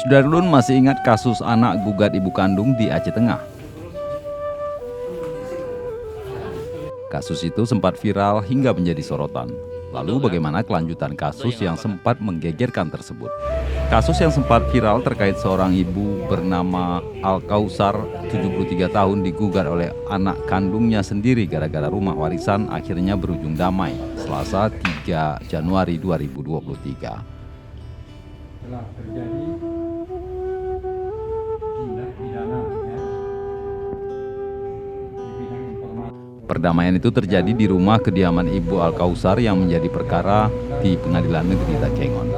Sudarlun masih ingat kasus anak gugat ibu kandung di Aceh Tengah. Kasus itu sempat viral hingga menjadi sorotan. Lalu bagaimana kelanjutan kasus yang sempat menggegerkan tersebut? Kasus yang sempat viral terkait seorang ibu bernama Al-Kausar, 73 tahun, digugat oleh anak kandungnya sendiri gara-gara rumah warisan akhirnya berujung damai Selasa 3 Januari 2023. Telah terjadi tindak pidana di bidang informasi. Perdamaian itu terjadi di rumah kediaman Ibu Al-Kausar yang menjadi perkara di Pengadilan Negeri Takengon.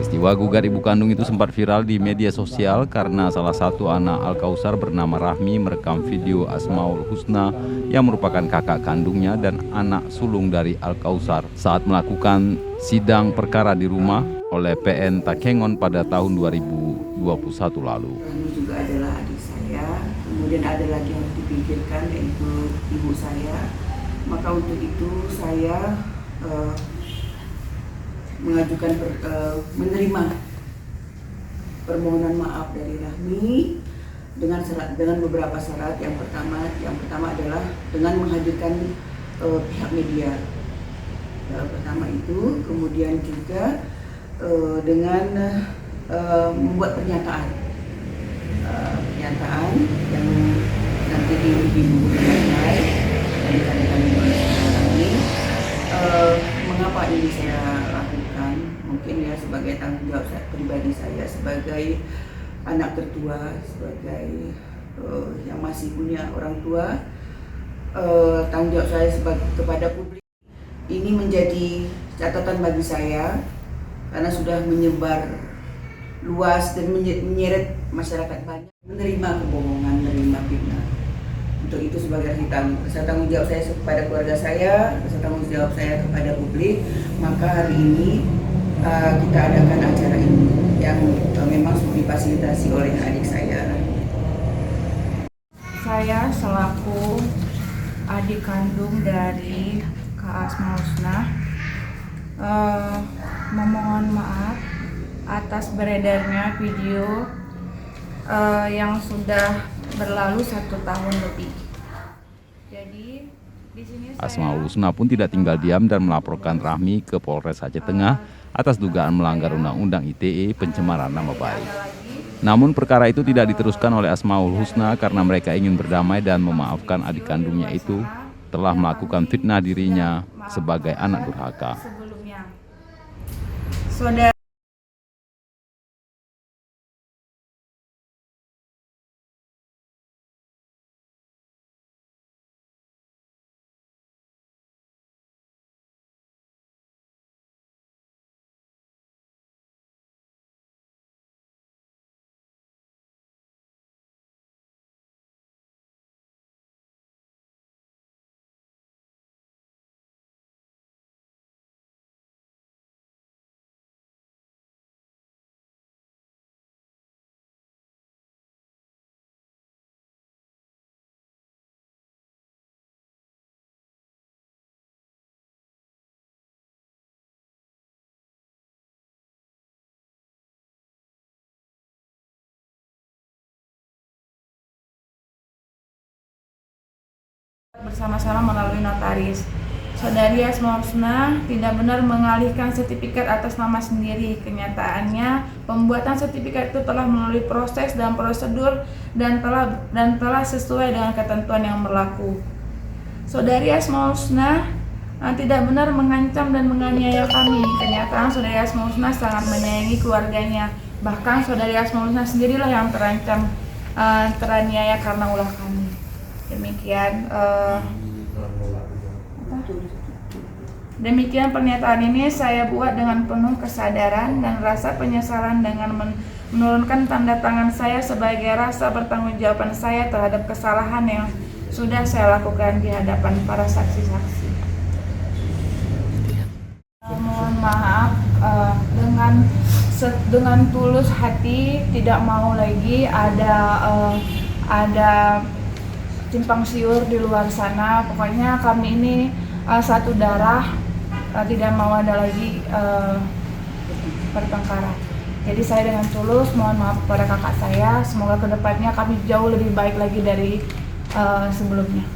Peristiwa gugat ibu kandung itu sempat viral di media sosial karena salah satu anak Al-Kausar bernama Rahmi merekam video Asmaul Husna yang merupakan kakak kandungnya dan anak sulung dari Al-Kausar saat melakukan sidang perkara di rumah oleh PN Takengon pada tahun 2021 lalu. Ini juga adalah adik saya, kemudian ada lagi yang dipikirkan yaitu ibu saya. Maka untuk itu saya mengajukan menerima permohonan maaf dari Rahmi dengan beberapa syarat. Yang pertama adalah dengan menghadirkan pihak media. Pertama itu, kemudian juga dengan membuat pernyataan yang nanti dimulai dan dikatakan oleh Rahmi. Mengapa ini saya lakukan? Mungkin ya sebagai tanggung jawab pribadi saya sebagai anak tertua, sebagai yang masih punya orang tua, tanggung jawab saya kepada publik. Ini menjadi catatan bagi saya karena sudah menyebar luas dan menyeret masyarakat banyak menerima kebohongan, menerima fitnah. Untuk itu sebagai rasa tanggung jawab saya kepada keluarga saya, rasa tanggung jawab saya kepada publik, maka hari ini kita adakan acara ini yang memang sudah difasilitasi oleh adik saya. Saya selaku adik kandung dari Kak Asmaul Husna memohon maaf atas beredarnya video yang sudah berlalu 1 tahun lebih. Jadi di sini Asmaul Husna pun tidak tinggal diam dan melaporkan Rahmi ke Polres Aceh Tengah atas dugaan melanggar Undang-Undang ITE pencemaran nama baik. Namun perkara itu tidak diteruskan oleh Asmaul Husna karena mereka ingin berdamai dan memaafkan adik kandungnya itu telah melakukan fitnah dirinya sebagai anak durhaka. sebelumnya. Saudara bersama-sama melalui notaris. Saudari Asmaul Husna tidak benar mengalihkan sertifikat atas nama sendiri. Kenyataannya, pembuatan sertifikat itu telah melalui proses dan prosedur dan telah sesuai dengan ketentuan yang berlaku. Saudari Asmaul Husna tidak benar mengancam dan menganiaya kami. Kenyataan saudari Asmaul Husna sangat menyayangi keluarganya. Bahkan saudari Asmaul Husna sendirilah yang terancam teraniaya karena ulah kami. Demikian Demikian pernyataan ini saya buat dengan penuh kesadaran dan rasa penyesalan dengan menurunkan tanda tangan saya sebagai rasa pertanggungjawaban saya terhadap kesalahan yang sudah saya lakukan di hadapan para saksi-saksi. Mohon maaf, dengan tulus hati tidak mau lagi ada simpang siur di luar sana. Pokoknya kami ini satu darah, tidak mau ada lagi pertengkaran. Jadi saya dengan tulus mohon maaf kepada kakak saya. Semoga kedepannya kami jauh lebih baik lagi dari sebelumnya.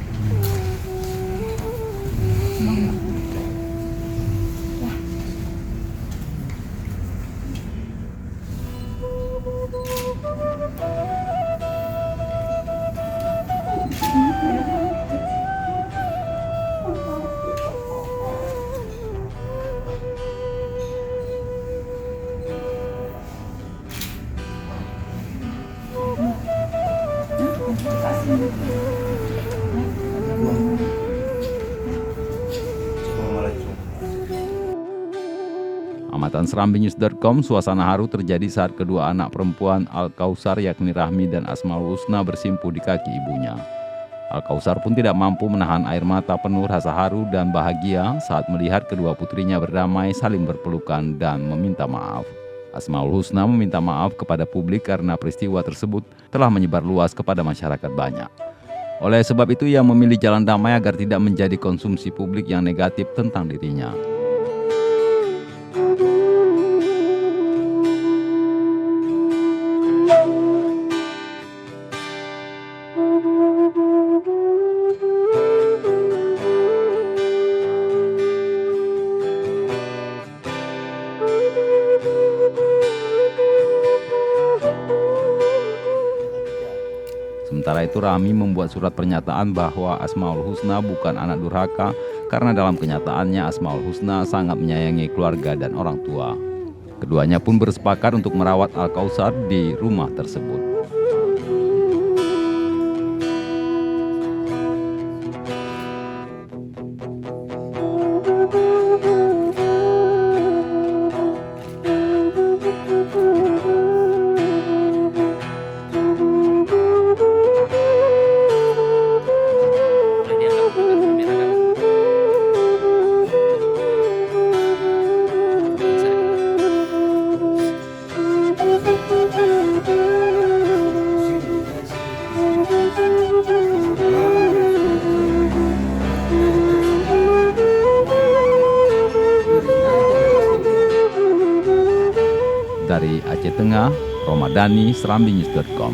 Amatan serambinews.com, suasana haru terjadi saat kedua anak perempuan Al-Kausar yakni Rahmi dan Asmaul Husna bersimpuh di kaki ibunya. Al-Kausar pun tidak mampu menahan air mata penuh rasa haru dan bahagia saat melihat kedua putrinya berdamai, saling berpelukan dan meminta maaf. Asmaul Husna meminta maaf kepada publik karena peristiwa tersebut telah menyebar luas kepada masyarakat banyak. Oleh sebab itu ia memilih jalan damai agar tidak menjadi konsumsi publik yang negatif tentang dirinya. Sementara itu Rahmi membuat surat pernyataan bahwa Asmaul Husna bukan anak durhaka karena dalam kenyataannya Asmaul Husna sangat menyayangi keluarga dan orang tua. Keduanya pun bersepakat untuk merawat Al-Kausar di rumah tersebut. Dari Aceh Tengah, Romadani, serambinews.com.